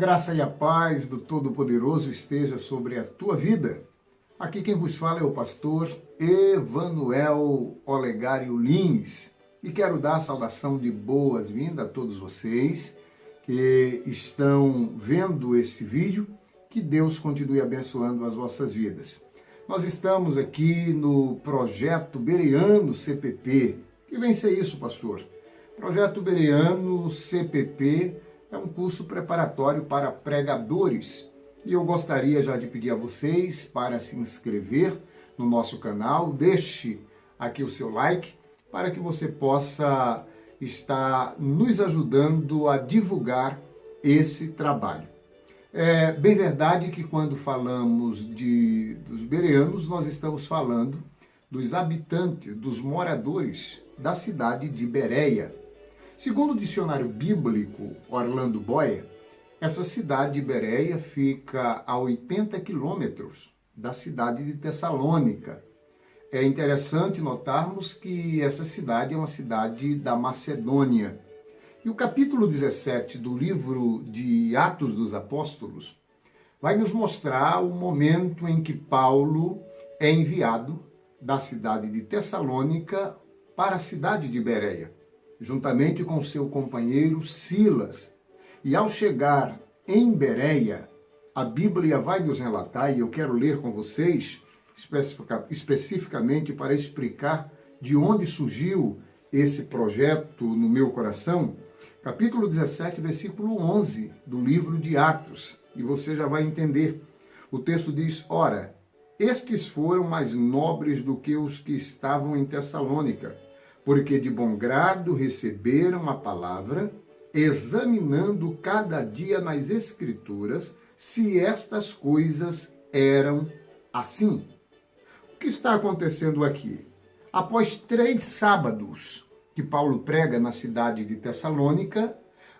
graça e a paz do Todo-Poderoso esteja sobre a tua vida. Aqui quem vos fala é o pastor Evanuel Olegário Lins. E quero dar a saudação de boas-vindas a todos vocês que estão vendo este vídeo. Que Deus continue abençoando as vossas vidas. Nós estamos aqui no Projeto Bereano CPP. Que vem ser isso, pastor? Projeto Bereano CPP é um curso preparatório para pregadores. E eu gostaria já de pedir a vocês para se inscrever no nosso canal. Deixe aqui o seu like para que você possa estar nos ajudando a divulgar esse trabalho. É bem verdade que quando falamos dos bereanos, nós estamos falando dos habitantes, dos moradores da cidade de Bereia. Segundo o dicionário bíblico Orlando Boyer, essa cidade de Bereia fica a 80 quilômetros da cidade de Tessalônica. É interessante notarmos que essa cidade é uma cidade da Macedônia. E o capítulo 17 do livro de Atos dos Apóstolos vai nos mostrar o momento em que Paulo é enviado da cidade de Tessalônica para a cidade de Bereia, juntamente com seu companheiro Silas. E ao chegar em Bereia, a Bíblia vai nos relatar, e eu quero ler com vocês, especificamente para explicar de onde surgiu esse projeto no meu coração, capítulo 17, versículo 11 do livro de Atos, e você já vai entender. O texto diz: Ora, estes foram mais nobres do que os que estavam em Tessalônica, porque de bom grado receberam a palavra, examinando cada dia nas Escrituras se estas coisas eram assim. O que está acontecendo aqui? Após 3 sábados que Paulo prega na cidade de Tessalônica,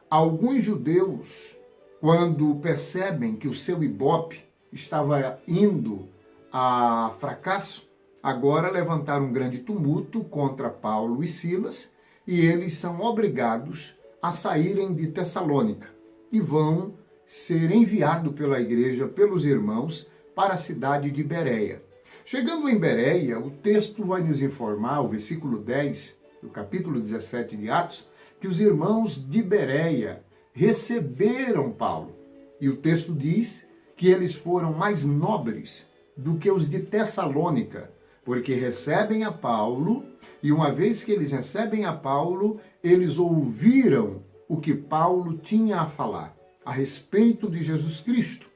alguns judeus, quando percebem que o seu ibope estava indo a fracasso, agora levantaram um grande tumulto contra Paulo e Silas, e eles são obrigados a saírem de Tessalônica e vão ser enviados pela igreja, pelos irmãos, para a cidade de Bereia. Chegando em Bereia, o texto vai nos informar, o versículo 10 do capítulo 17 de Atos, que os irmãos de Bereia receberam Paulo. E o texto diz que eles foram mais nobres do que os de Tessalônica, porque recebem a Paulo, e uma vez que eles recebem a Paulo, eles ouviram o que Paulo tinha a falar a respeito de Jesus Cristo.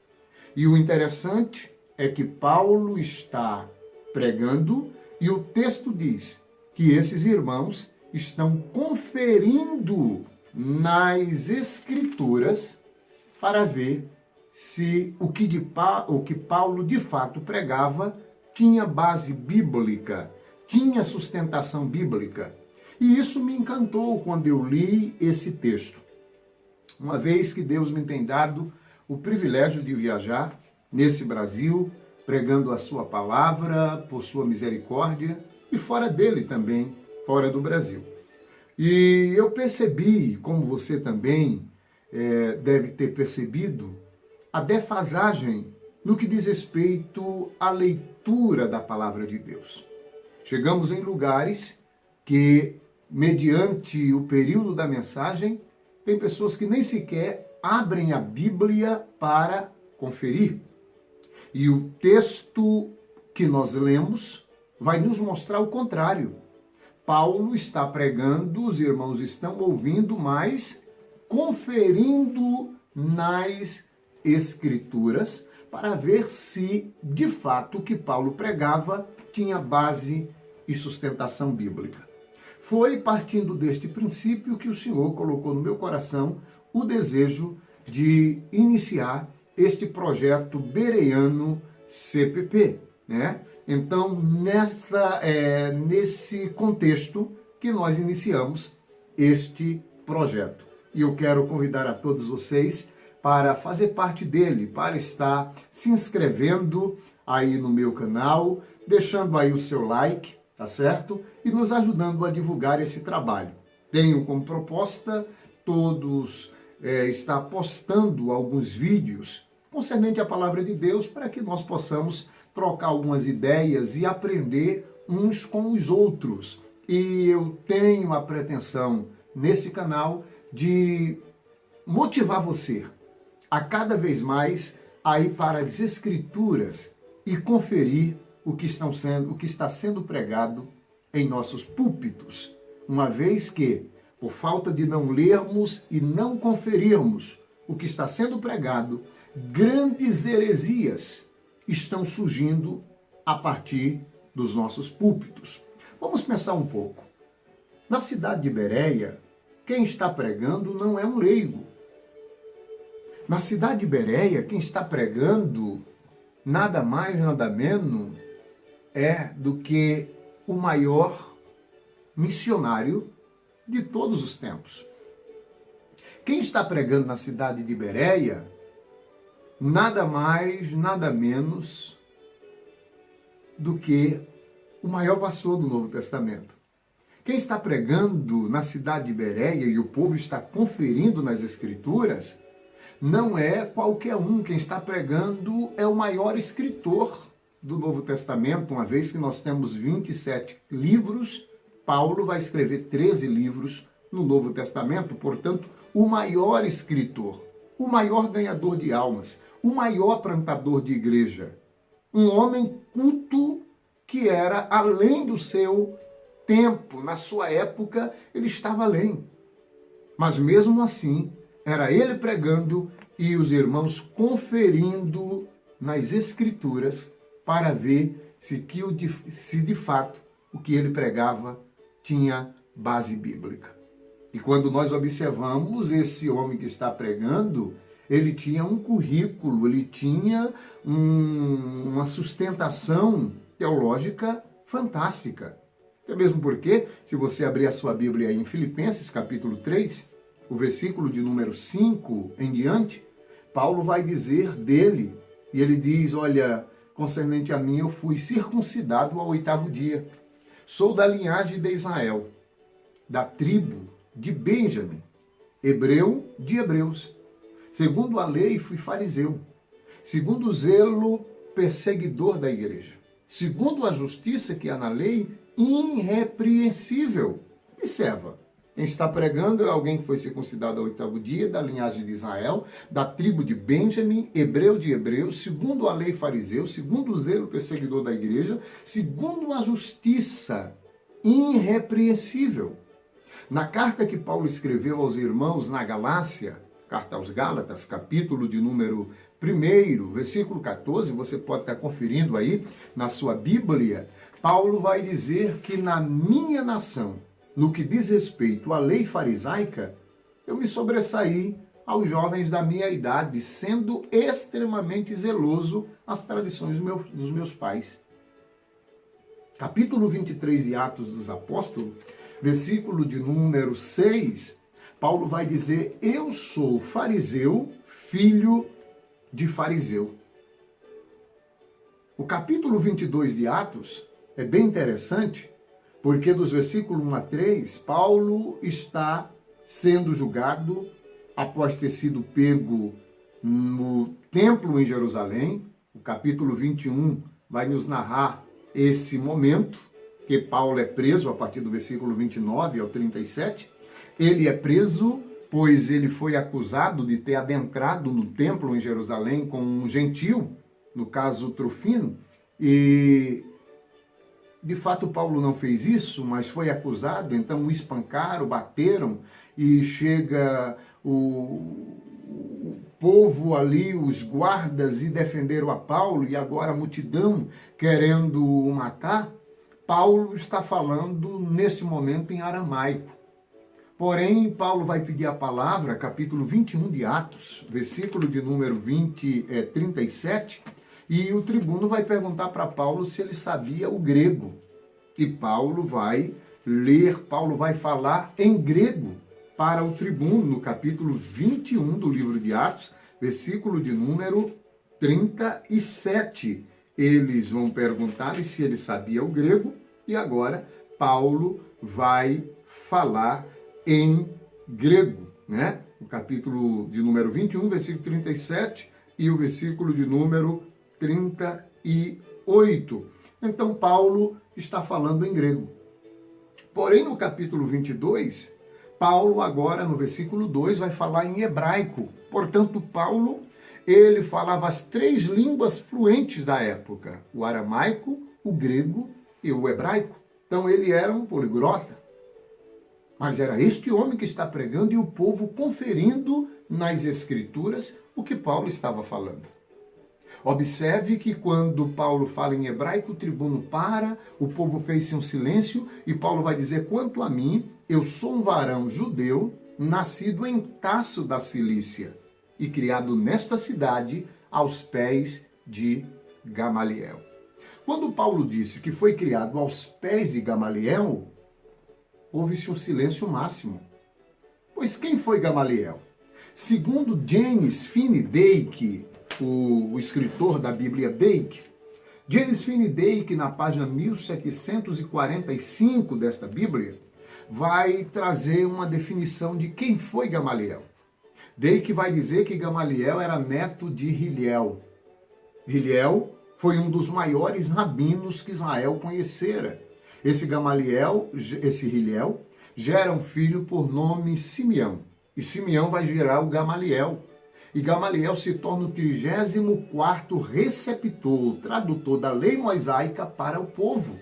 E o interessante é que Paulo está pregando, e o texto diz que esses irmãos estão conferindo nas Escrituras para ver se o que Paulo de fato pregava tinha base bíblica, tinha sustentação bíblica. E isso me encantou quando eu li esse texto. Uma vez que Deus me tem dado o privilégio de viajar nesse Brasil, pregando a sua palavra, por sua misericórdia, e fora dele também, fora do Brasil. E eu percebi, como você também deve ter percebido, a defasagem no que diz respeito à leitura da palavra de Deus. Chegamos em lugares que, mediante o período da mensagem, tem pessoas que nem sequer abrem a Bíblia para conferir. E o texto que nós lemos vai nos mostrar o contrário. Paulo está pregando, os irmãos estão ouvindo, mas conferindo nas Escrituras para ver se, de fato, o que Paulo pregava tinha base e sustentação bíblica. Foi partindo deste princípio que o Senhor colocou no meu coração o desejo de iniciar este projeto Bereano CPP, né? Então, nesse contexto que nós iniciamos este projeto. E eu quero convidar a todos vocês para fazer parte dele, para estar se inscrevendo aí no meu canal, deixando aí o seu like, tá certo? E nos ajudando a divulgar esse trabalho. Tenho como proposta todos está postando alguns vídeos concernente à palavra de Deus para que nós possamos trocar algumas ideias e aprender uns com os outros. E eu tenho a pretensão nesse canal de motivar você a cada vez mais a ir para as Escrituras e conferir o que está sendo pregado em nossos púlpitos, uma vez que, por falta de não lermos e não conferirmos o que está sendo pregado, grandes heresias estão surgindo a partir dos nossos púlpitos. Vamos pensar um pouco. Na cidade de Bereia, quem está pregando não é um leigo. Na cidade de Bereia, quem está pregando nada mais, nada menos é do que o maior missionário de todos os tempos. Quem está pregando na cidade de Bereia, nada mais, nada menos do que o maior pastor do Novo Testamento. Quem está pregando na cidade de Bereia e o povo está conferindo nas Escrituras, não é qualquer um. Quem está pregando é o maior escritor do Novo Testamento, uma vez que nós temos 27 livros, Paulo vai escrever 13 livros no Novo Testamento, portanto, o maior escritor, o maior ganhador de almas, o maior plantador de igreja, um homem culto que era além do seu tempo, na sua época, ele estava além. Mas mesmo assim, era ele pregando e os irmãos conferindo nas Escrituras para ver se de fato o que ele pregava tinha base bíblica. E quando nós observamos esse homem que está pregando, ele tinha um currículo, ele tinha uma sustentação teológica fantástica. Até mesmo porque, se você abrir a sua Bíblia aí em Filipenses, capítulo 3, o versículo de número 5 em diante, Paulo vai dizer dele, e ele diz, olha, concernente a mim, eu fui circuncidado ao 8º dia. Sou da linhagem de Israel, da tribo de Benjamim, hebreu de hebreus. Segundo a lei, fui fariseu. Segundo o zelo, perseguidor da igreja. Segundo a justiça que há na lei, irrepreensível. Observa, quem está pregando é alguém que foi circuncidado ao 8º dia, da linhagem de Israel, da tribo de Benjamim, hebreu de hebreus, segundo a lei fariseu, segundo o zelo perseguidor da igreja, segundo a justiça irrepreensível. Na carta que Paulo escreveu aos irmãos na Galácia, carta aos Gálatas, capítulo de número 1, versículo 14, você pode estar conferindo aí na sua Bíblia, Paulo vai dizer que na minha nação, no que diz respeito à lei farisaica, eu me sobressaí aos jovens da minha idade, sendo extremamente zeloso às tradições dos meus pais. Capítulo 23 de Atos dos Apóstolos, versículo de número 6, Paulo vai dizer, eu sou fariseu, filho de fariseu. O capítulo 22 de Atos é bem interessante, porque dos versículos 1 a 3, Paulo está sendo julgado após ter sido pego no templo em Jerusalém. O capítulo 21 vai nos narrar esse momento, que Paulo é preso a partir do versículo 29 ao 37. Ele é preso, pois ele foi acusado de ter adentrado no templo em Jerusalém com um gentil, no caso Trofimo, e de fato Paulo não fez isso, mas foi acusado, então o espancaram, bateram, e chega o povo ali, os guardas, e defenderam a Paulo, e agora a multidão querendo o matar. Paulo está falando nesse momento em aramaico. Porém, Paulo vai pedir a palavra, capítulo 21 de Atos, versículo de número 37, e o tribuno vai perguntar para Paulo se ele sabia o grego. E Paulo vai ler, Paulo vai falar em grego para o tribuno, no capítulo 21 do livro de Atos, versículo de número 37. Eles vão perguntar se ele sabia o grego, e agora Paulo vai falar em grego, né? o capítulo de número 21, versículo 37 e o versículo de número 38. Então, Paulo está falando em grego. Porém, no capítulo 22, Paulo agora, no versículo 2, vai falar em hebraico. Portanto, Paulo, ele falava as 3 línguas fluentes da época, o aramaico, o grego e o hebraico. Então, ele era um poliglota. Mas era este homem que está pregando e o povo conferindo nas Escrituras o que Paulo estava falando. Observe que quando Paulo fala em hebraico, o tribuno para, o povo fez-se um silêncio e Paulo vai dizer: quanto a mim, eu sou um varão judeu, nascido em Tarso da Cilícia e criado nesta cidade aos pés de Gamaliel. Quando Paulo disse que foi criado aos pés de Gamaliel, houve-se um silêncio máximo. Pois quem foi Gamaliel? Segundo James Finney Dake, o escritor da Bíblia Dake, James Finney Dake, na página 1745 desta Bíblia, vai trazer uma definição de quem foi Gamaliel. Dake vai dizer que Gamaliel era neto de Hillel. Hillel foi um dos maiores rabinos que Israel conhecera. Esse Hillel, gera um filho por nome Simeão. E Simeão vai gerar o Gamaliel. E Gamaliel se torna o 34º receptor, tradutor da lei mosaica para o povo.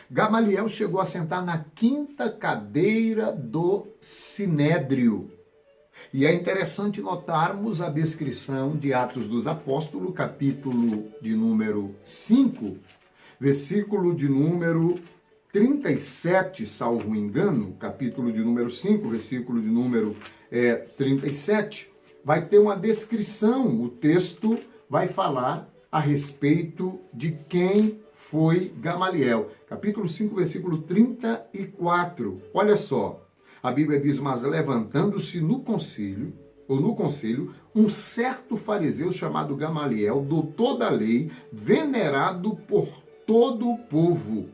Gamaliel chegou a sentar na 5ª cadeira do Sinédrio. E é interessante notarmos a descrição de Atos dos Apóstolos, capítulo de número 5, versículo de número 37, salvo engano, capítulo de número 5, versículo de número 37, vai ter uma descrição, o texto vai falar a respeito de quem foi Gamaliel. Capítulo 5, versículo 34. Olha só, a Bíblia diz: mas levantando-se no conselho, um certo fariseu chamado Gamaliel, doutor da lei, venerado por todo o povo.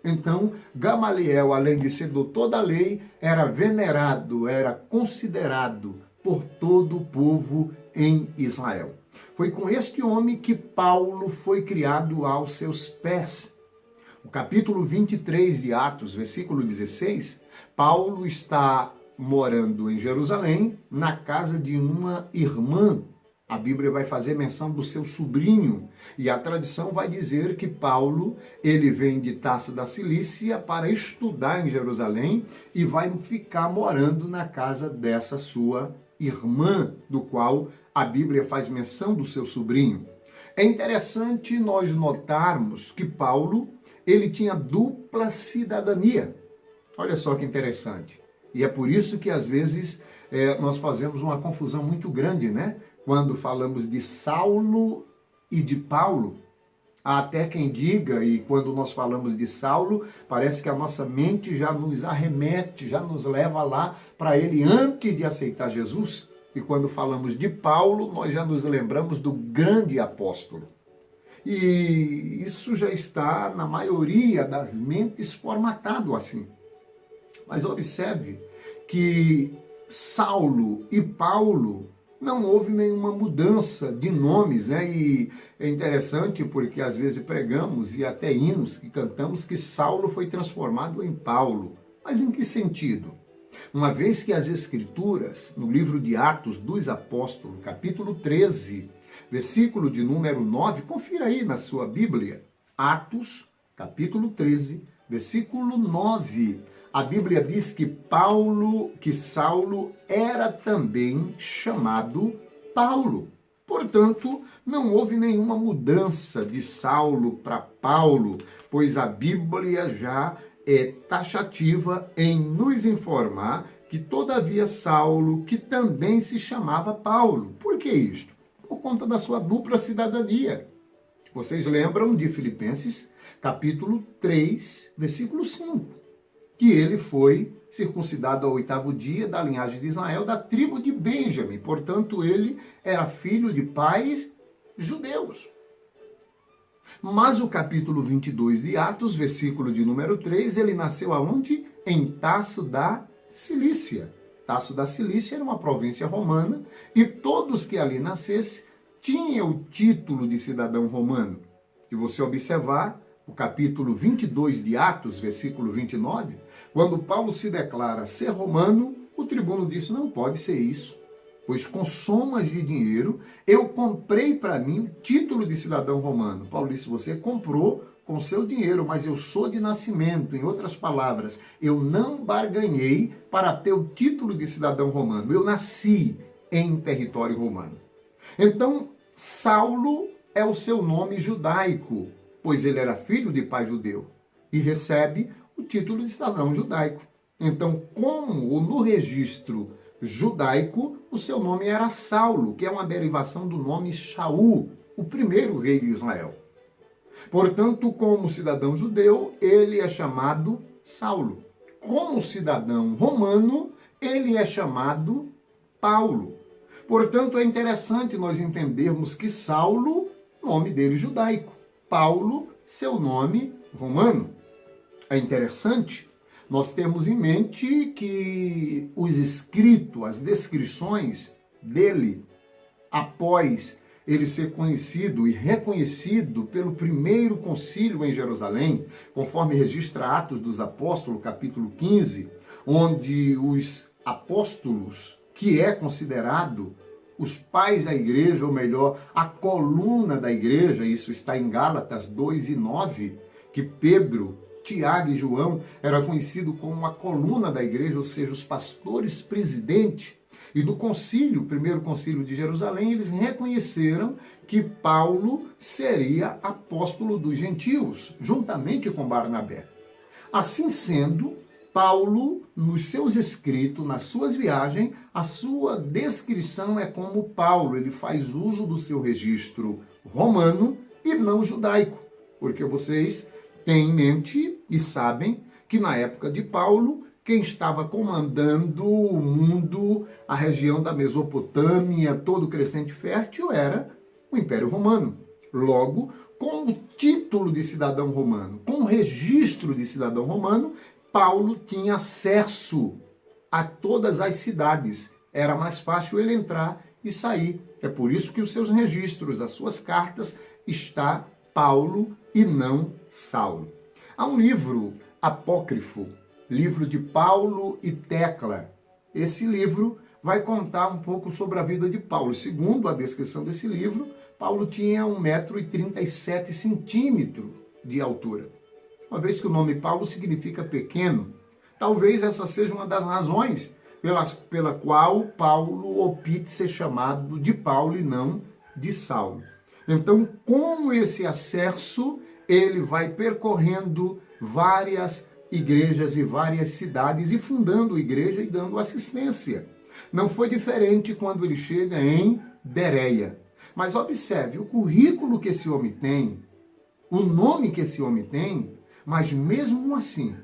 Então, Gamaliel, além de ser doutor da lei, era venerado, era considerado por todo o povo em Israel. Foi com este homem que Paulo foi criado aos seus pés. O capítulo 23 de Atos, versículo 16, Paulo está morando em Jerusalém, na casa de uma irmã. A Bíblia vai fazer menção do seu sobrinho, e a tradição vai dizer que Paulo, ele vem de Tarso da Cilícia para estudar em Jerusalém e vai ficar morando na casa dessa sua irmã, do qual a Bíblia faz menção do seu sobrinho. É interessante nós notarmos que Paulo, ele tinha dupla cidadania. Olha só que interessante. E é por isso que às vezes nós fazemos uma confusão muito grande, né? Quando falamos de Saulo e de Paulo. Há até quem diga, e quando nós falamos de Saulo, parece que a nossa mente já nos arremete, já nos leva lá para ele antes de aceitar Jesus. E quando falamos de Paulo, nós já nos lembramos do grande apóstolo. E isso já está na maioria das mentes formatado assim. Mas observe que Saulo e Paulo, não houve nenhuma mudança de nomes, né? E é interessante porque às vezes pregamos e até hinos que cantamos que Saulo foi transformado em Paulo. Mas em que sentido? Uma vez que as Escrituras, no livro de Atos dos Apóstolos, capítulo 13, versículo de número 9, confira aí na sua Bíblia, Atos, capítulo 13, versículo 9, a Bíblia diz que Saulo era também chamado Paulo. Portanto, não houve nenhuma mudança de Saulo para Paulo, pois a Bíblia já é taxativa em nos informar que todavia Saulo, que também se chamava Paulo. Por que isto? Por conta da sua dupla cidadania. Vocês lembram de Filipenses, capítulo 3, versículo 5. Que ele foi circuncidado ao 8º dia da linhagem de Israel, da tribo de Benjamim. Portanto, ele era filho de pais judeus. Mas o capítulo 22 de Atos, versículo de número 3, ele nasceu aonde? Em Tarso da Cilícia. Tarso da Cilícia era uma província romana e todos que ali nascessem tinham o título de cidadão romano. Se você observar o capítulo 22 de Atos, versículo 29, quando Paulo se declara ser romano, o tribuno disse: não pode ser isso, pois com somas de dinheiro eu comprei para mim o título de cidadão romano. Paulo disse: você comprou com seu dinheiro, mas eu sou de nascimento. Em outras palavras, eu não barganhei para ter o título de cidadão romano. Eu nasci em território romano. Então, Saulo é o seu nome judaico, pois ele era filho de pai judeu e recebe o título de cidadão judaico. Então, como no registro judaico, o seu nome era Saulo, que é uma derivação do nome Shaul, o primeiro rei de Israel. Portanto, como cidadão judeu, ele é chamado Saulo. Como cidadão romano, ele é chamado Paulo. Portanto, é interessante nós entendermos que Saulo, nome dele judaico, Paulo, seu nome romano. É interessante nós termos em mente que os escritos, as descrições dele, após ele ser conhecido e reconhecido pelo primeiro concílio em Jerusalém, conforme registra Atos dos Apóstolos, capítulo 15, onde os apóstolos, que é considerado os pais da igreja, ou melhor, a coluna da igreja, isso está em Gálatas 2:9, que Pedro, Tiago e João eram conhecidos como a coluna da igreja, ou seja, os pastores presidentes. E no concílio, o primeiro concílio de Jerusalém, eles reconheceram que Paulo seria apóstolo dos gentios, juntamente com Barnabé. Assim sendo, Paulo, nos seus escritos, nas suas viagens, a sua descrição é como Paulo. Ele faz uso do seu registro romano e não judaico, porque vocês têm em mente e sabem que na época de Paulo, quem estava comandando o mundo, a região da Mesopotâmia, todo o crescente fértil, era o Império Romano. Logo, com o título de cidadão romano, com o registro de cidadão romano, Paulo tinha acesso a todas as cidades. Era mais fácil ele entrar e sair. É por isso que os seus registros, as suas cartas, está Paulo e não Saulo. Há um livro apócrifo, livro de Paulo e Tecla. Esse livro vai contar um pouco sobre a vida de Paulo. Segundo a descrição desse livro, Paulo tinha 1,37 m de altura. Uma vez que o nome Paulo significa pequeno, talvez essa seja uma das razões pela qual Paulo opte ser chamado de Paulo e não de Saulo. Então, com esse acesso, ele vai percorrendo várias igrejas e várias cidades e fundando igreja e dando assistência. Não foi diferente quando ele chega em Bereia. Mas observe o currículo que esse homem tem, o nome que esse homem tem, mas mesmo assim,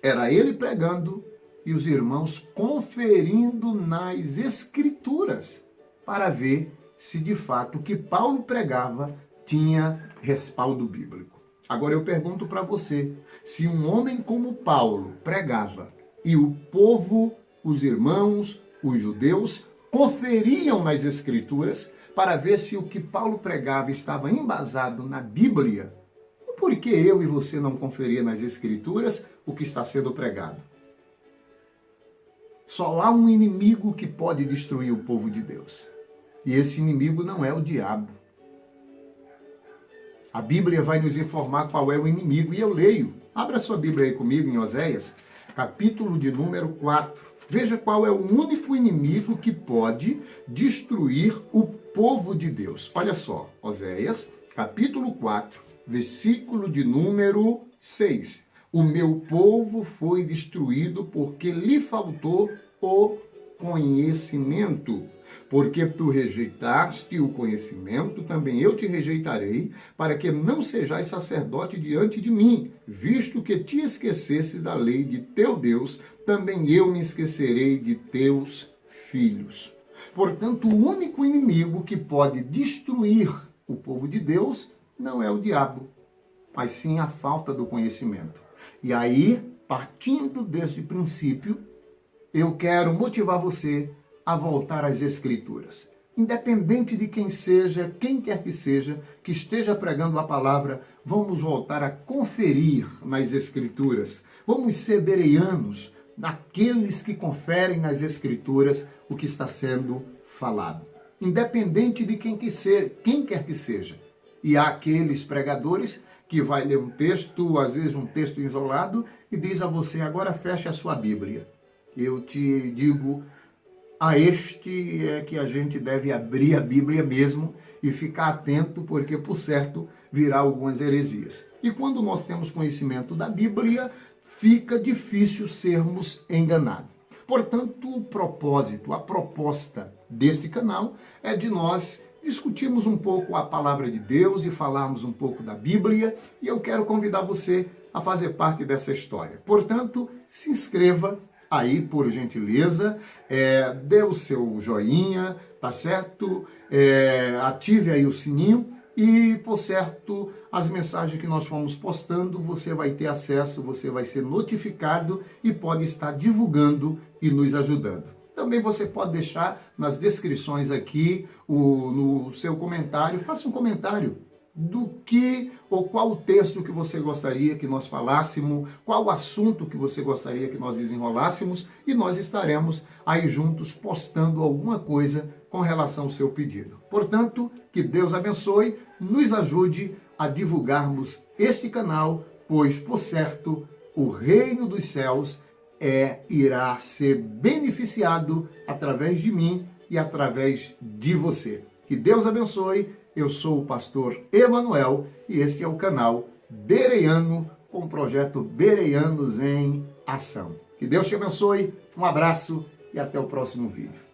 era ele pregando e os irmãos conferindo nas escrituras para ver se de fato o que Paulo pregava tinha respaldo bíblico. Agora eu pergunto para você, se um homem como Paulo pregava e o povo, os irmãos, os judeus, conferiam nas escrituras para ver se o que Paulo pregava estava embasado na Bíblia, por que eu e você não conferir nas escrituras o que está sendo pregado? Só há um inimigo que pode destruir o povo de Deus. E esse inimigo não é o diabo. A Bíblia vai nos informar qual é o inimigo. E eu leio. Abra sua Bíblia aí comigo em Oséias, capítulo de número 4. Veja qual é o único inimigo que pode destruir o povo de Deus. Olha só, Oséias, capítulo 4, versículo de número 6. O meu povo foi destruído porque lhe faltou o conhecimento. Porque tu rejeitaste o conhecimento, também eu te rejeitarei, para que não sejais sacerdote diante de mim, visto que te esquecesse da lei de teu Deus, também eu me esquecerei de teus filhos. Portanto, o único inimigo que pode destruir o povo de Deus não é o diabo, mas sim a falta do conhecimento. E aí, partindo desse princípio, eu quero motivar você a voltar às Escrituras. Independente de quem seja, quem quer que seja, que esteja pregando a palavra, vamos voltar a conferir nas Escrituras. Vamos ser bereanos, naqueles que conferem nas Escrituras o que está sendo falado. Independente de quem quer que seja. E há aqueles pregadores que vai ler um texto, às vezes um texto isolado, e diz a você, agora feche a sua Bíblia. Eu te digo, a este é que a gente deve abrir a Bíblia mesmo e ficar atento, porque, por certo, virá algumas heresias. E quando nós temos conhecimento da Bíblia, fica difícil sermos enganados. Portanto, o propósito, a proposta deste canal é de nós discutirmos um pouco a palavra de Deus e falarmos um pouco da Bíblia, e eu quero convidar você a fazer parte dessa história. Portanto, se inscreva aí, por gentileza, dê o seu joinha, tá certo? Ative aí o sininho e, por certo, as mensagens que nós fomos postando, você vai ter acesso, você vai ser notificado e pode estar divulgando e nos ajudando. Também você pode deixar nas descrições aqui no seu comentário, faça um comentário do que ou qual o texto que você gostaria que nós falássemos, qual o assunto que você gostaria que nós desenrolássemos, e nós estaremos aí juntos postando alguma coisa com relação ao seu pedido. Portanto, que Deus abençoe, nos ajude a divulgarmos este canal, pois, por certo, o reino dos céus irá ser beneficiado através de mim e através de você. Que Deus abençoe. Eu sou o pastor Emanuel e este é o canal Bereano, com o projeto Bereanos em Ação. Que Deus te abençoe, um abraço e até o próximo vídeo.